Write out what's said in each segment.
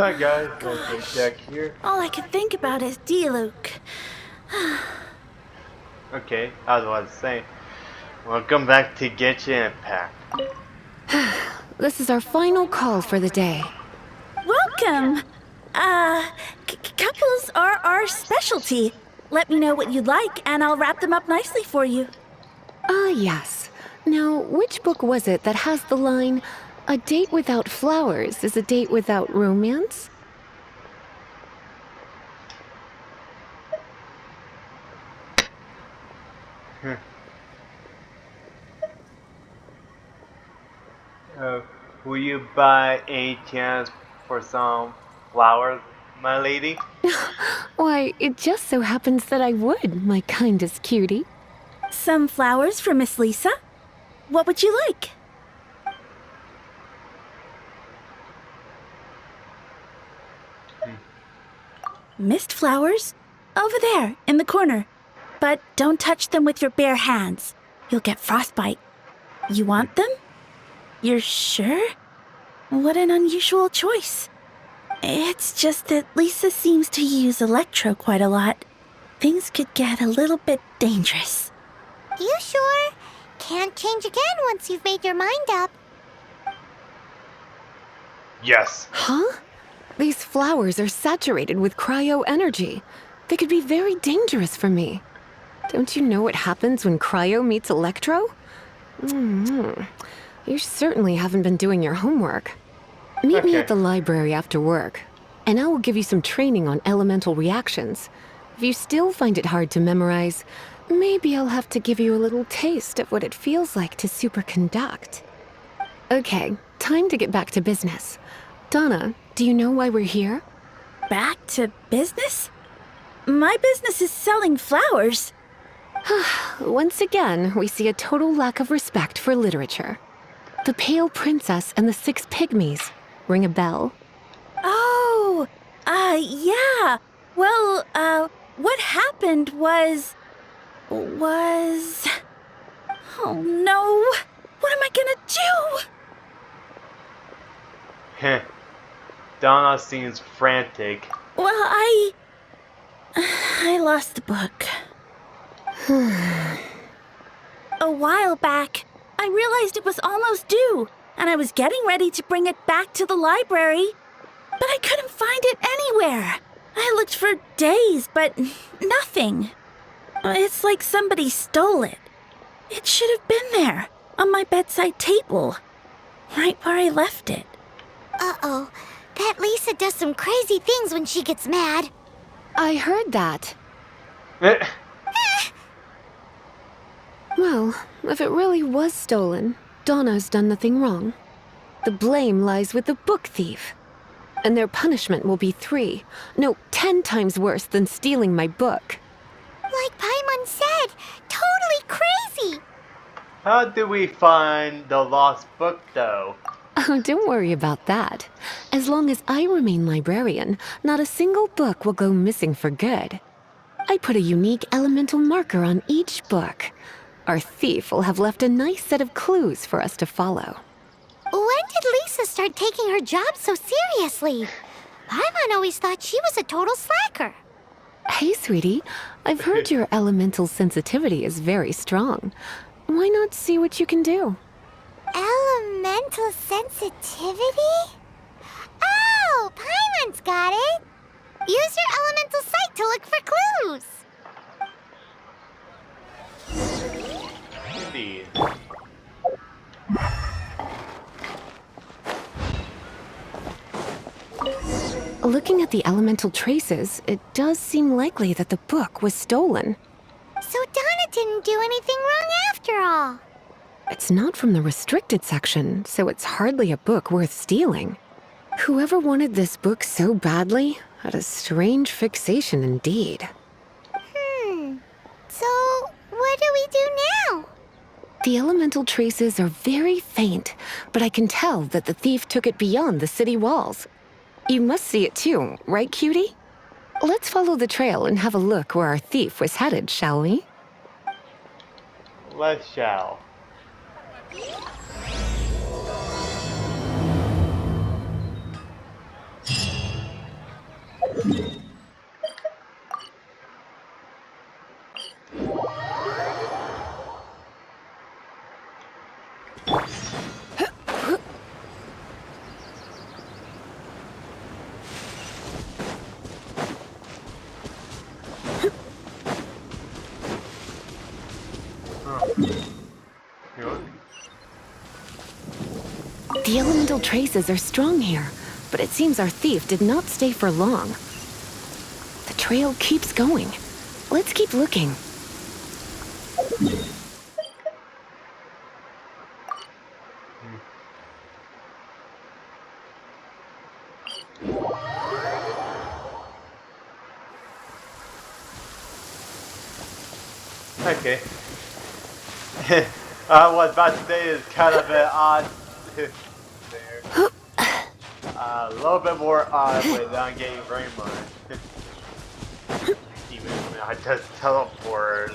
Hi guys, Gosh, Jack here. all I can think about is Diluc. Okay, as I was saying, welcome back to Genshin Impact. This is our final call for the day. Welcome! Uh, couples are our specialty. Let me know what you'd like, and I'll wrap them up nicely for you. Ah, yes. Now, which book was it that has the line, "A date without flowers is a date without romance"? uh, will you buy a chance for some flowers, my lady? Why, it just so happens that I would, my kindest cutie. Some flowers for Miss Lisa? What would you like? Mist flowers? Over there, in the corner. But don't touch them with your bare hands. You'll get frostbite. You want them? You're sure? What an unusual choice. It's just that Lisa seems to use Electro quite a lot. Things could get a little bit dangerous. You sure? Can't change again once you've made your mind up. Yes. Huh? These flowers are saturated with cryo energy. They could be very dangerous for me. Don't you know what happens when cryo meets electro? You certainly haven't been doing your homework. Meet me at the library after work, and I will give you some training on elemental reactions. If you still find it hard to memorize, maybe I'll have to give you a little taste of what it feels like to superconduct. Okay, time to get back to business. Donna, do you know why we're here? Back to business? My business is selling flowers. Once again, we see a total lack of respect for literature. The Pale Princess and the Six Pygmies. Ring a bell? Oh, yeah. Well, what happened was... Oh no! What am I gonna do? Donna seems frantic. Well, I lost the book. A while back, I realized it was almost due, and I was getting ready to bring it back to the library, but I couldn't find it anywhere. I looked for days, but nothing. It's like somebody stole it. It should have been there, on my bedside table, right where I left it. Uh-oh. That Lisa does some crazy things when she gets mad. I heard that. Eh, Well, if it really was stolen, Donna's done nothing wrong. The blame lies with the book thief. And their punishment will be 10 times worse than stealing my book. Like Paimon said, totally crazy. How do we find the lost book though? Oh, don't worry about that. As long as I remain librarian, not a single book will go missing for good. I put a unique elemental marker on each book. Our thief will have left a nice set of clues for us to follow. When did Lisa start taking her job so seriously? Paimon always thought she was a total slacker. Hey, sweetie, I've heard your elemental sensitivity is very strong. Why not see what you can do? Elemental sensitivity? Oh, Paimon's got it. Use your elemental sight to look for clues. Indeed. Looking at the elemental traces, it does seem likely that the book was stolen. So Donna didn't do anything wrong after all. It's not from the restricted section, so it's hardly a book worth stealing. Whoever wanted this book so badly had a strange fixation indeed. So what do we do now? The elemental traces are very faint, but I can tell that the thief took it beyond the city walls. You must see it too, right, cutie? Let's follow the trail and have a look where our thief was headed, shall we? Let's shall. The elemental traces are strong here, but it seems our thief did not stay for long. The trail keeps going. Let's keep looking. Okay. I was about to say is kind of an odd there. A little bit more odd without getting very much. Even when I just teleport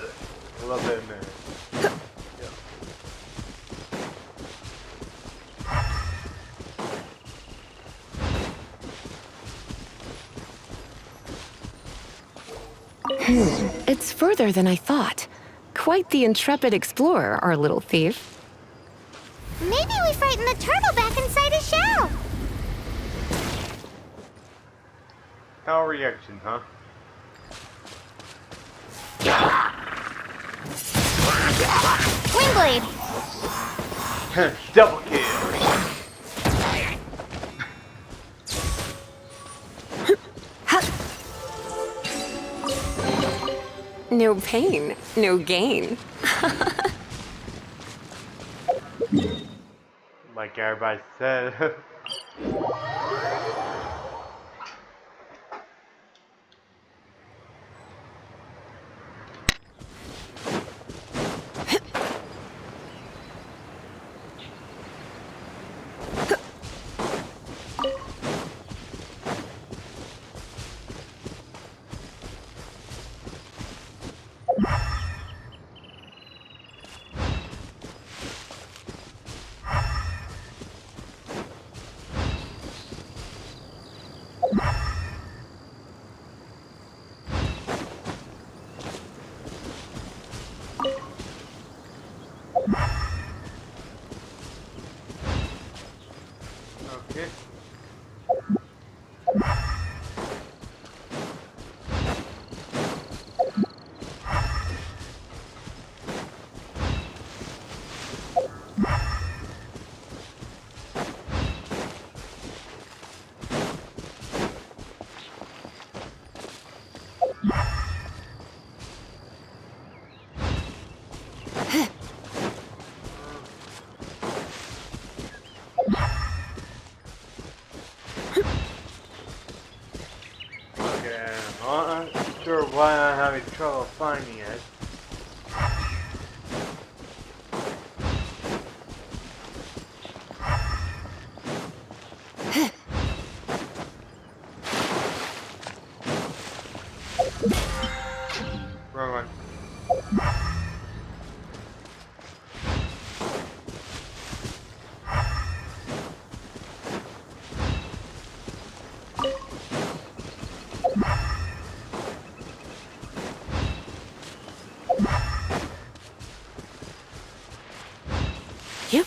a little bit more. It's further than I thought. Quite the intrepid explorer, our little thief. Maybe we frighten the turtle back inside his shell. No reaction, huh? Wingblade. Double kill. No pain, no gain. Like everybody said. Okay. Okay, I'm not sure why I'm having trouble finding it. Wrong one. Yep.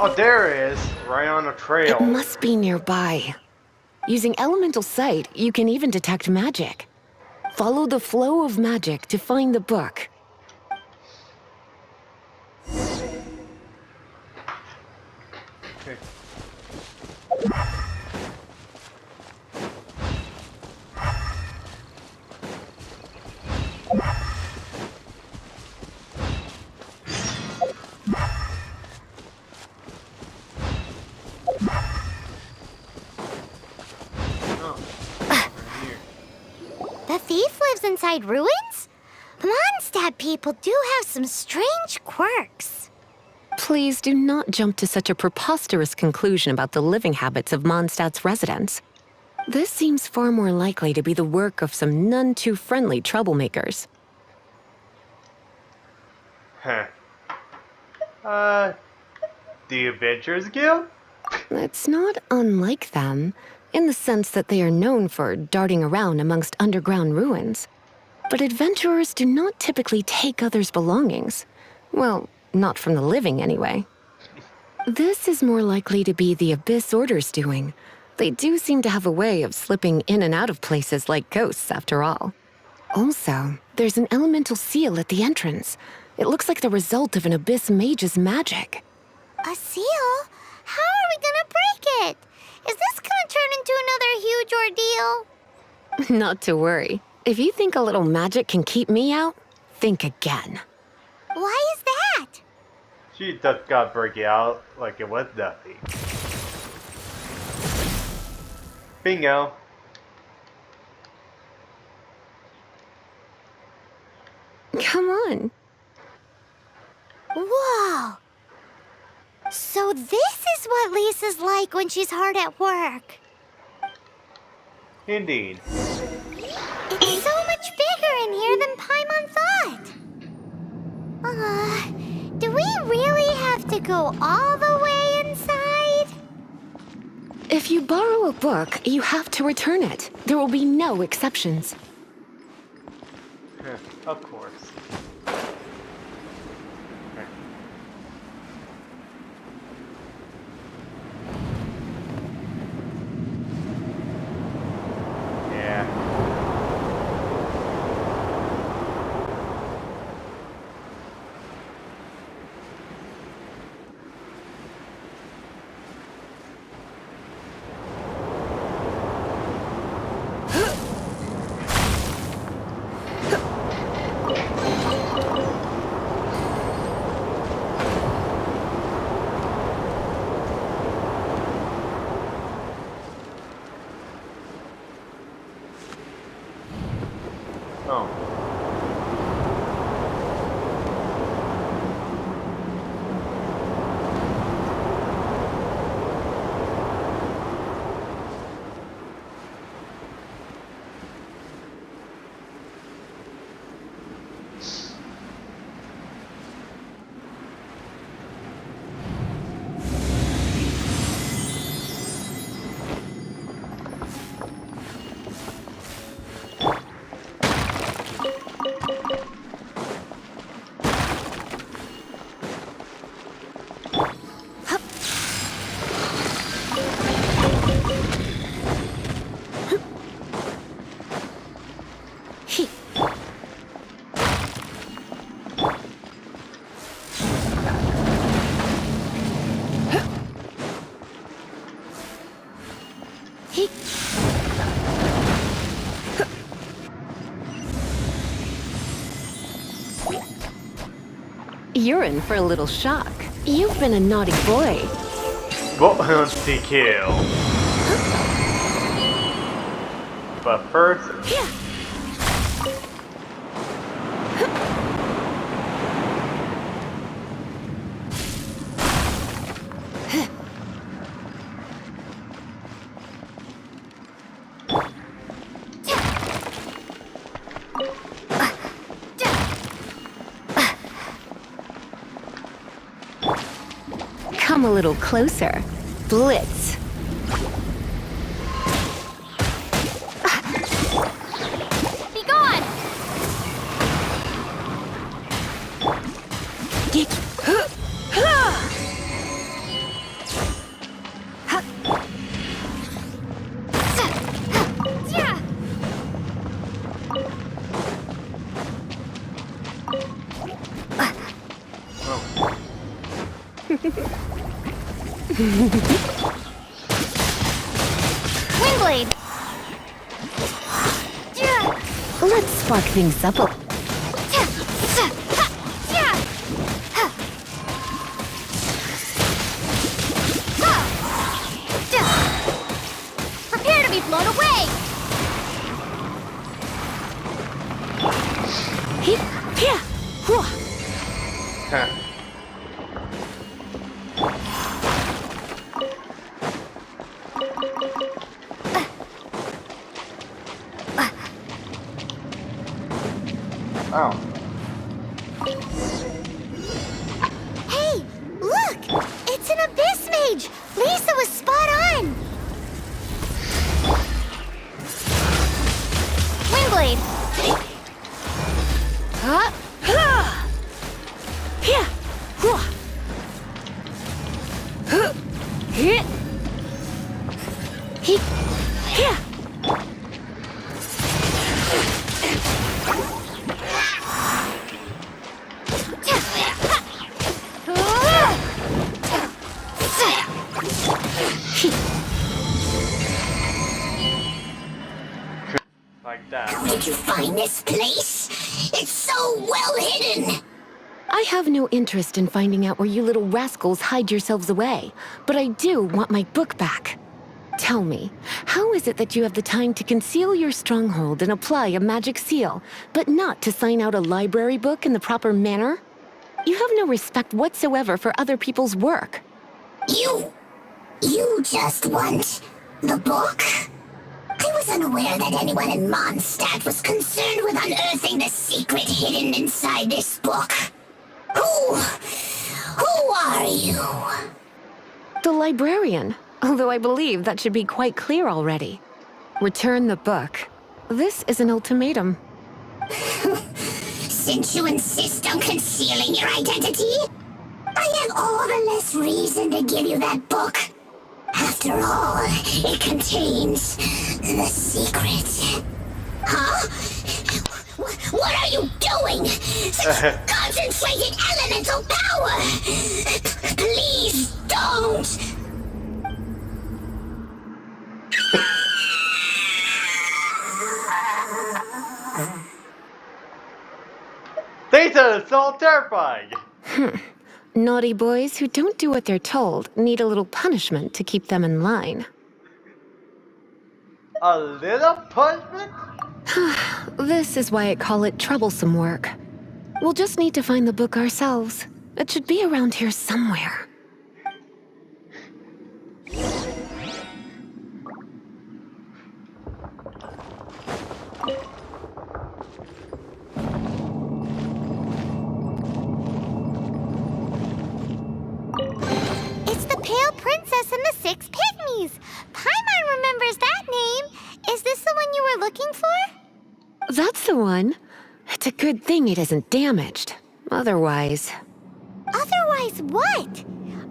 Oh, there it is, right on the trail. It must be nearby. Using elemental sight, you can even detect magic. Follow the flow of magic to find the book. Okay. Oh, right here. The thief lives inside ruins? Mondstadt people do have some strange quirks. Please do not jump to such a preposterous conclusion about the living habits of Mondstadt's residents. This seems far more likely to be the work of some none too friendly troublemakers. Huh. The Adventurers Guild? It's not unlike them, in the sense that they are known for darting around amongst underground ruins. But adventurers do not typically take others' belongings. Well, not from the living, anyway. This is more likely to be the Abyss Order's doing. They do seem to have a way of slipping in and out of places like ghosts, after all. Also, there's an elemental seal at the entrance. It looks like the result of an Abyss mage's magic. A seal? How are we gonna break it? Is this gonna turn into another huge ordeal? Not to worry. If you think a little magic can keep me out, think again. Why is that? She just got break it out like it was nothing. Bingo. Come on. Whoa! So this is what Lisa's like when she's hard at work. Indeed. It's so much bigger in here than Paimon thought. Do we really have to go all the way inside? If you borrow a book, you have to return it. There will be no exceptions. Of course. Yeah. Oh. You're in for a little shock. You've been a naughty boy. Bounty kill. But first. Come a little closer. Blitz. Be gone! Windblade! Let's spark things up a... Prepare to be blown away! Huh. Oh. It's an abyss mage! Lisa was spot on! Windblade! Here. Here. Here. Like that. How did you find this place? It's so well hidden! I have no interest in finding out where you little rascals hide yourselves away, but I do want my book back. Tell me, how is it that you have the time to conceal your stronghold and apply a magic seal, but not to sign out a library book in the proper manner? You have no respect whatsoever for other people's work. You just want the book? I was unaware that anyone in Mondstadt was concerned with unearthing the secret hidden inside this book. Who are you? The librarian, although I believe that should be quite clear already. Return the book. This is an ultimatum. Since you insist on concealing your identity, I have all the less reason to give you that book. After all, it contains the secret. Huh? What are you doing? Such concentrated elemental power! Please don't! Data is so terrifying! Naughty boys who don't do what they're told need a little punishment to keep them in line. A little punishment? This is why I call it troublesome work. We'll just need to find the book ourselves. It should be around here somewhere. It's the Pale Princess and the Six Pygmies! Paimon remembers that name! Is this the one you were looking for? That's the one. It's a good thing it isn't damaged. Otherwise... Otherwise what?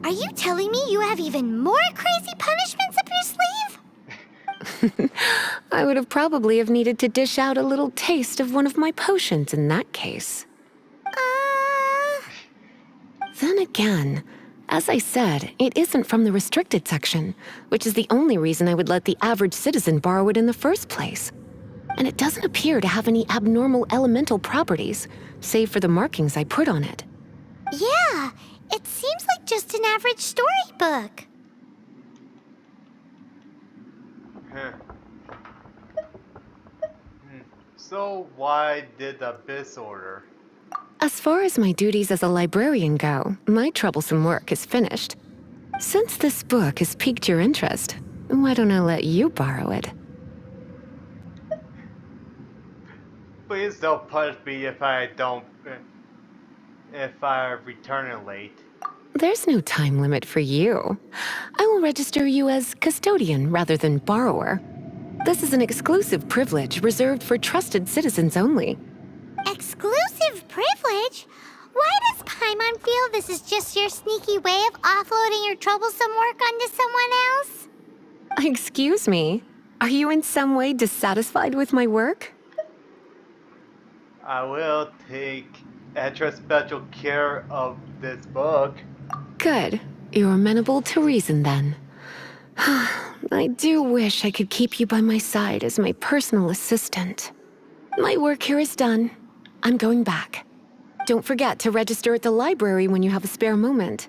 Are you telling me you have even more crazy punishments up your sleeve? I would have probably have needed to dish out a little taste of one of my potions in that case. Then again, as I said, it isn't from the restricted section, which is the only reason I would let the average citizen borrow it in the first place. And it doesn't appear to have any abnormal elemental properties, save for the markings I put on it. Yeah, it seems like just an average storybook. So why did the Abyss order? As far as my duties as a librarian go, my troublesome work is finished. Since this book has piqued your interest, why don't I let you borrow it? Please don't punish me if I return it late. There's no time limit for you. I will register you as custodian rather than borrower. This is an exclusive privilege reserved for trusted citizens only. Exclusive privilege? Why does Paimon feel this is just your sneaky way of offloading your troublesome work onto someone else? Excuse me, are you in some way dissatisfied with my work? I will take extra special care of this book. Good. You're amenable to reason then. I do wish I could keep you by my side as my personal assistant. My work here is done. I'm going back. Don't forget to register at the library when you have a spare moment.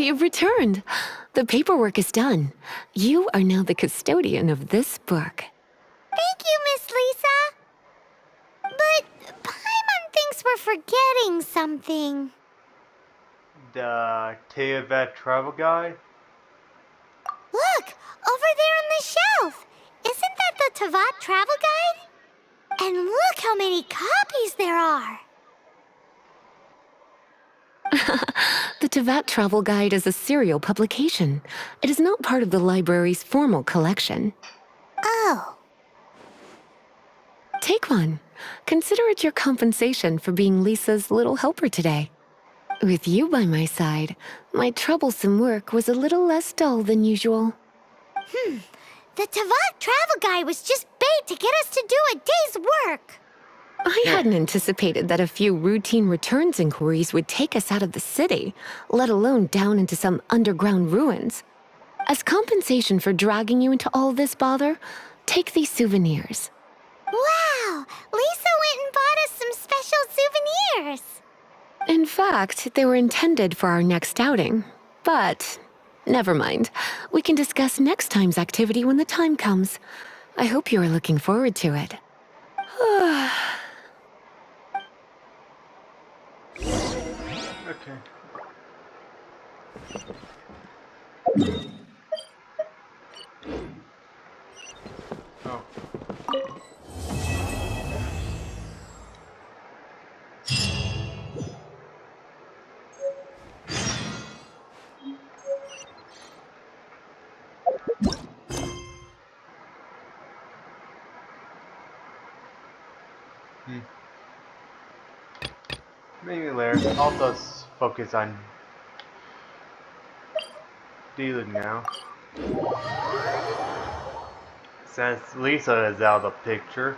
you've returned. The paperwork is done. You are now the custodian of this book. Thank you, Miss Lisa. But Paimon thinks we're forgetting something. The Tevet travel guide? Look, over there on the shelf. Isn't that the Tavat travel guide? And look how many copies there are. The Tevat Travel Guide is a serial publication. It is not part of the library's formal collection. Oh. Take one. Consider it your compensation for being Lisa's little helper today. With you by my side, my troublesome work was a little less dull than usual. The Tavat travel guide was just bait to get us to do a day's work. I hadn't anticipated that a few routine returns inquiries would take us out of the city, let alone down into some underground ruins. As compensation for dragging you into all this bother, take these souvenirs. Wow, Lisa went and bought us some special souvenirs. In fact, they were intended for our next outing. But never mind. We can discuss next time's activity when the time comes. I hope you are looking forward to it. Okay. Oh. Maybe later. I'll just focus on dealing now. Since Lisa is out of the picture.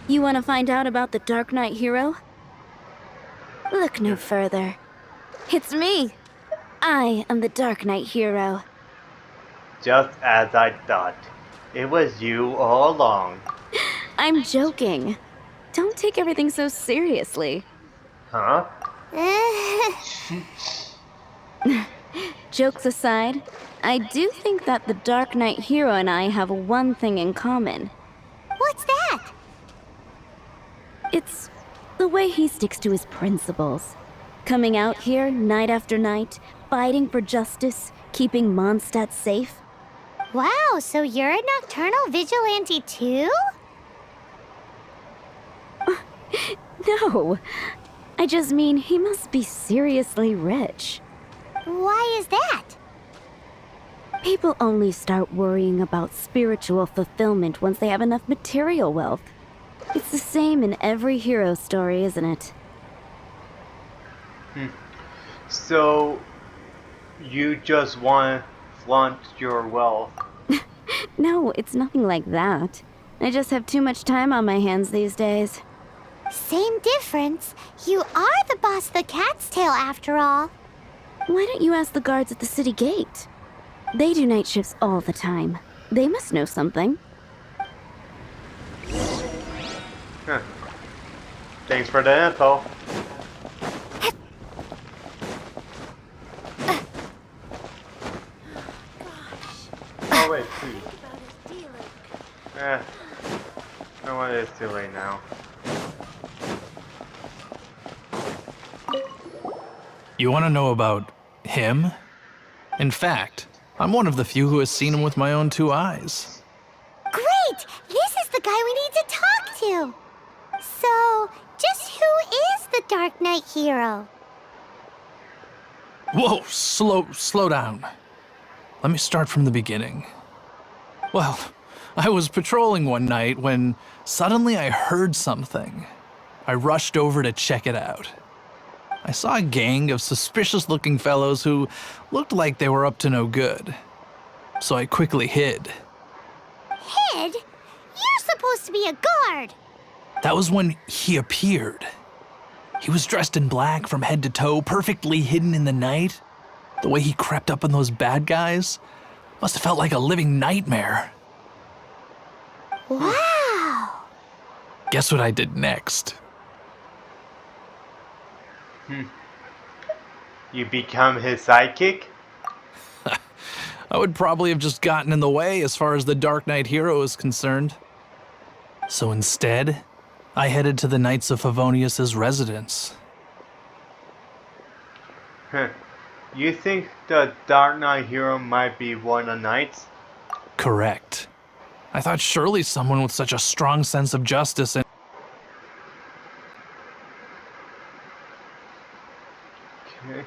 You want to find out about the Dark Knight hero? Look no further. It's me. I am the Dark Knight hero. Just as I thought. It was you all along. I'm joking. Don't take everything so seriously. Huh? Jokes aside, I do think that the Dark Knight hero and I have one thing in common. What's that? It's the way he sticks to his principles. Coming out here night after night, fighting for justice, keeping Mondstadt safe. Wow, so you're a nocturnal vigilante too? No, I just mean he must be seriously rich. Why is that? People only start worrying about spiritual fulfillment once they have enough material wealth. It's the same in every hero story, isn't it? So, you just want to flaunt your wealth? No, it's nothing like that. I just have too much time on my hands these days. Same difference. You are the boss of the Cat's Tail after all. Why don't you ask the guards at the city gate? They do night shifts all the time. They must know something. Huh. Thanks for the info. Oh wait, please. No, it's too late now. You want to know about him? In fact, I'm one of the few who has seen him with my own two eyes. Great! This is Dark Knight hero? Whoa, slow down. Let me start from the beginning. Well, I was patrolling one night when suddenly I heard something. I rushed over to check it out. I saw a gang of suspicious-looking fellows who looked like they were up to no good. So I quickly hid. Hid? You're supposed to be a guard. That was when he appeared. He was dressed in black from head to toe, perfectly hidden in the night. The way he crept up on those bad guys must have felt like a living nightmare. Wow. Guess what I did next? You become his sidekick? I would probably have just gotten in the way as far as the Dark Knight hero is concerned. So instead, I headed to the Knights of Favonius' residence. You think the Dark Knight hero might be one of the knights? Correct. I thought surely someone with such a strong sense of justice and Okay.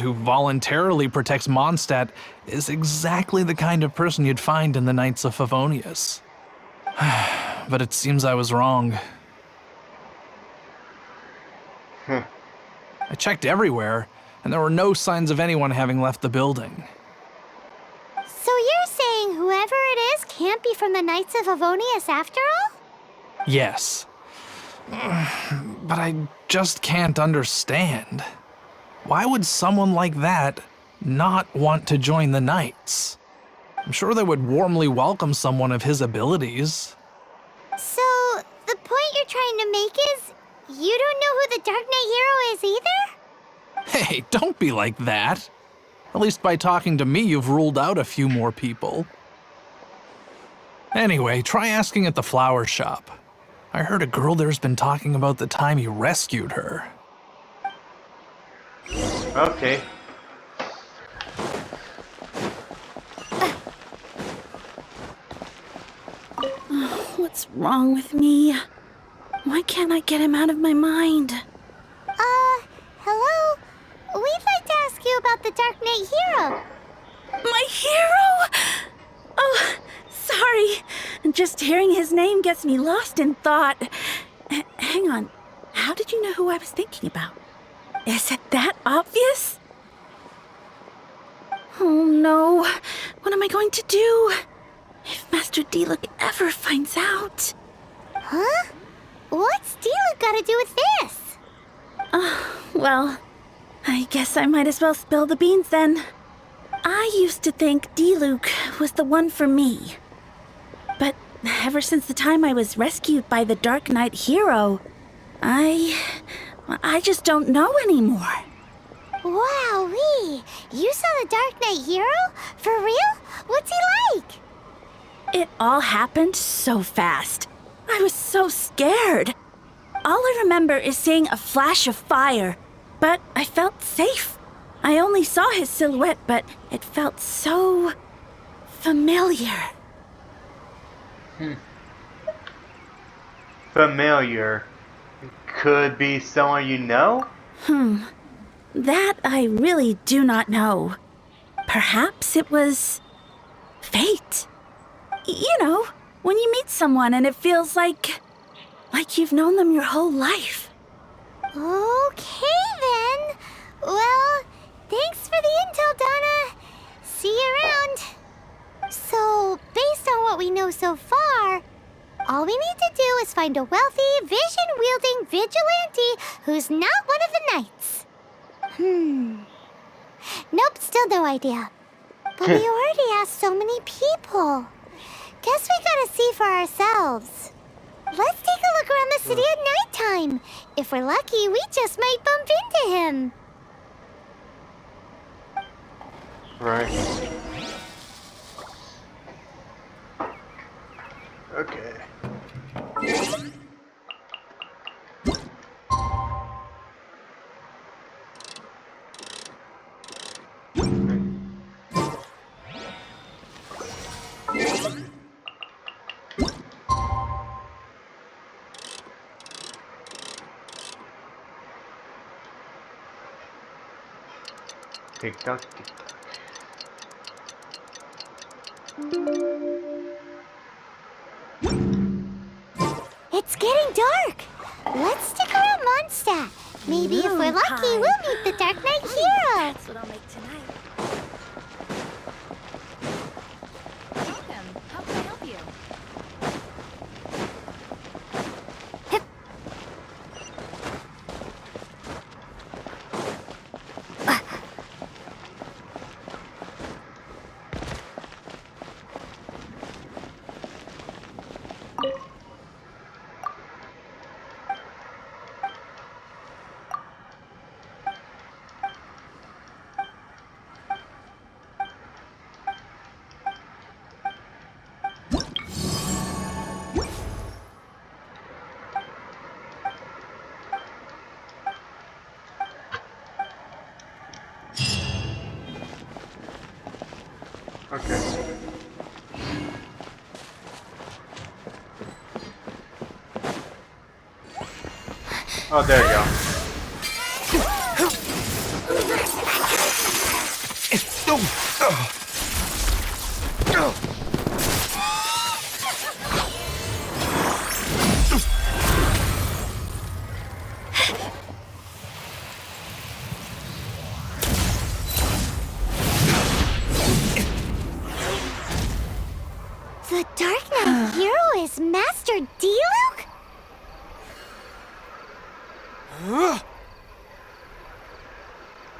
who voluntarily protects Mondstadt is exactly the kind of person you'd find in the Knights of Favonius. But it seems I was wrong. I checked everywhere, and there were no signs of anyone having left the building. So you're saying whoever it is can't be from the Knights of Favonius after all? Yes. But I just can't understand. Why would someone like that not want to join the Knights? I'm sure they would warmly welcome someone of his abilities. So, the point you're trying to make is you don't know who the Dark Knight hero is either? Hey, don't be like that. At least by talking to me, you've ruled out a few more people. Anyway, try asking at the flower shop. I heard a girl there's been talking about the time you rescued her. Okay. What's wrong with me? Why can't I get him out of my mind? Hello? We'd like to ask you about the Dark Knight hero. My hero? Oh, sorry. Just hearing his name gets me lost in thought. Hang on. How did you know who I was thinking about? Is it that obvious? Oh no. What am I going to do? If Master Diluc ever finds out. Huh? What's Diluc got to do with this? Well, I guess I might as well spill the beans then. I used to think Diluc was the one for me. But ever since the time I was rescued by the Dark Knight hero, I just don't know anymore. Wowee! You saw the Dark Knight hero? For real? What's he like? It all happened so fast. I was so scared. All I remember is seeing a flash of fire, but I felt safe. I only saw his silhouette, but it felt so familiar. Familiar. Could be someone you know? That I really do not know. Perhaps it was fate. You know, when you meet someone and it feels like you've known them your whole life. Okay then. Well, thanks for the intel, Donna. See you around. So, based on what we know so far, all we need to do is find a wealthy, vision-wielding vigilante who's not one of the knights. Nope, still no idea. But we already asked so many people. Guess we gotta see for ourselves. Let's take a look around the city at nighttime. If we're lucky, we just might bump into him. Right. Okay. Tick tock, tick tock. It's getting dark. Let's stick around Mondstadt. Maybe if we're lucky, pie. we'll meet the Dark Knight hero. That's what I'll make tonight. Welcome. How can I help you? Okay. Oh, there you go. The Dark Knight hero is Master Diluc?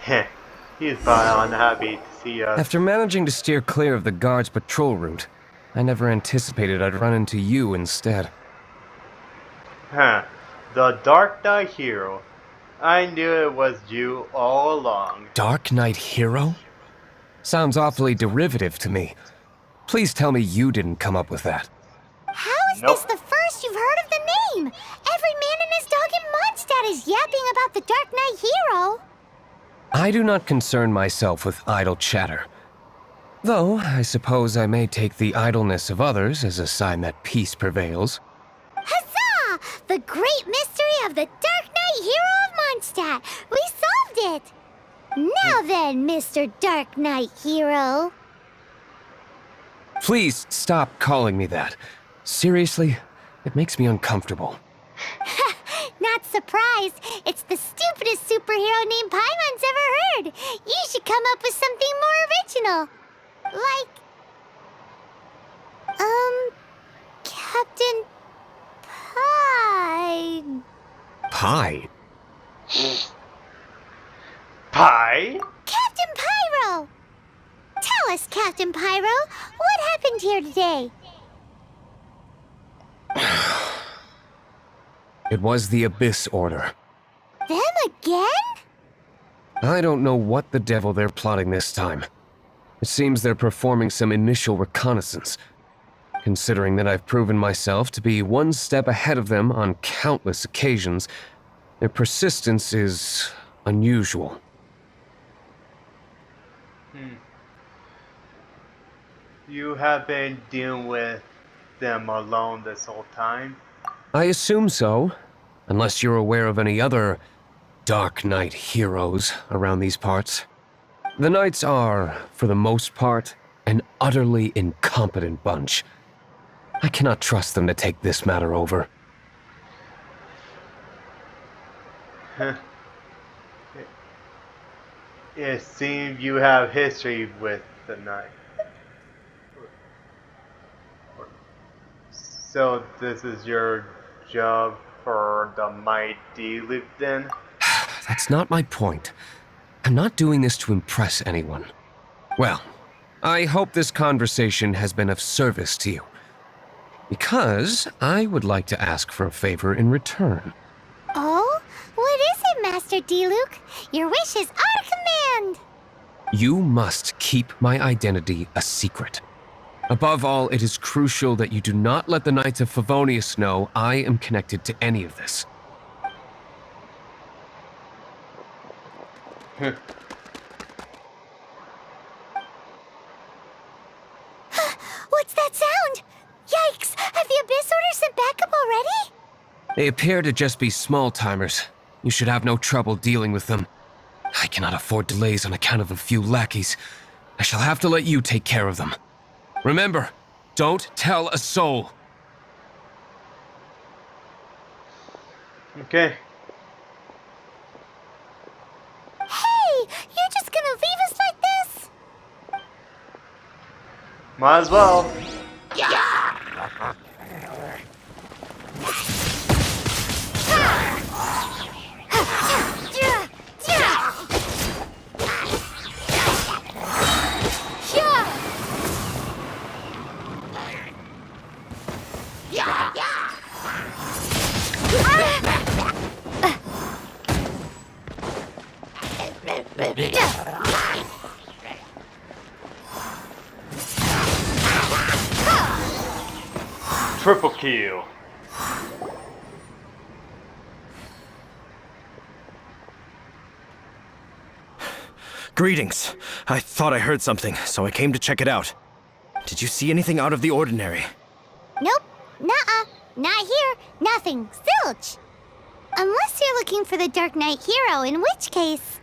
Heh. He's probably unhappy to see us. After managing to steer clear of the guard's patrol route, I never anticipated I'd run into you instead. Huh. The Dark Knight hero. I knew it was you all along. Dark Knight hero? Sounds awfully derivative to me. Please tell me you didn't come up with that. How is Nope. this the first you've heard of the name? Every man and his dog in Mondstadt is yapping about the Dark Knight hero. I do not concern myself with idle chatter. Though, I suppose I may take the idleness of others as a sign that peace prevails. Huzzah! The great mystery of the Dark Knight hero of Mondstadt. We solved it. Now then, Mr. Dark Knight hero. Please stop calling me that. Seriously, it makes me uncomfortable. Not surprised. It's the stupidest superhero name Paimon's ever heard. You should come up with something more original. Like, Captain Pie. Pie? Pie? Captain Pyro! Tell us, Captain Pyro, what happened here today? It was the Abyss Order. Them again? I don't know what the devil they're plotting this time. It seems they're performing some initial reconnaissance. Considering that I've proven myself to be one step ahead of them on countless occasions, their persistence is unusual. You have been dealing with them alone this whole time? I assume so, unless you're aware of any other Dark Knight heroes around these parts. The Knights are, for the most part, an utterly incompetent bunch. I cannot trust them to take this matter over. It seems you have history with the Knight. So this is your job for the mighty Luke then? That's not my point. I'm not doing this to impress anyone. Well, I hope this conversation has been of service to you. Because I would like to ask for a favor in return. Oh? What is it, Master Diluc? Your wish is our command! You must keep my identity a secret. Above all, it is crucial that you do not let the Knights of Favonius know I am connected to any of this. What's that sound? Yikes! Have the Abyss Order sent backup already? They appear to just be small-timers. You should have no trouble dealing with them. I cannot afford delays on account of a few lackeys. I shall have to let you take care of them. Remember, don't tell a soul. Okay. Hey, you're just gonna leave us like this? Might as well. Triple kill. Greetings. I thought I heard something, so I came to check it out. Did you see anything out of the ordinary? Nope. Nuh-uh. Not here. Nothing. Zilch. Unless you're looking for the Dark Knight hero, in which case...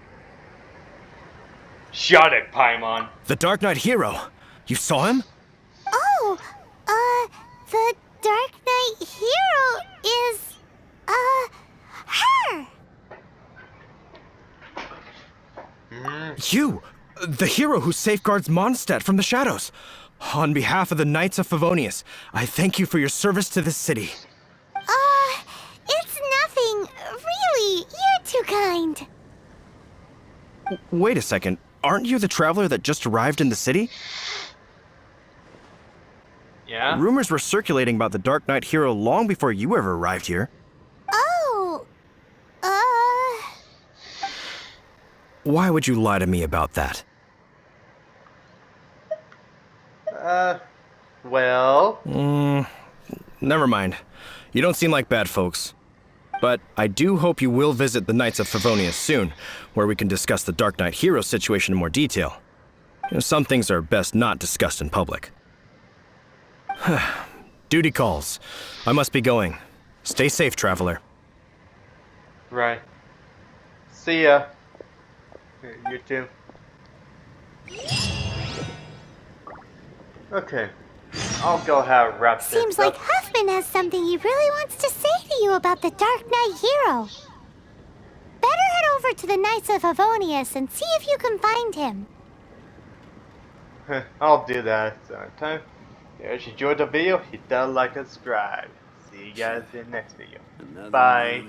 Shut it, Paimon. The Dark Knight hero? You saw him? Oh, the Dark Knight hero is, her! You! The hero who safeguards Mondstadt from the shadows. On behalf of the Knights of Favonius, I thank you for your service to this city. It's nothing. Really, you're too kind. Wait a second. Aren't you the traveler that just arrived in the city? Yeah? Rumors were circulating about the Dark Knight hero long before you ever arrived here. Oh, Why would you lie to me about that? Well... Never mind. You don't seem like bad folks. But I do hope you will visit the Knights of Favonius soon, where we can discuss the Dark Knight hero situation in more detail. You know, some things are best not discussed in public. Duty calls. I must be going. Stay safe, traveler. Right. See ya. You too. Okay. I'll go have wrap this seems up. like Huffman has something he really wants to say to you about the Dark Knight hero. Better head over to the Knights of Favonius and see if you can find him. I'll do that sometime. If you enjoyed the video, hit that like and subscribe. See you guys in the next video. Bye.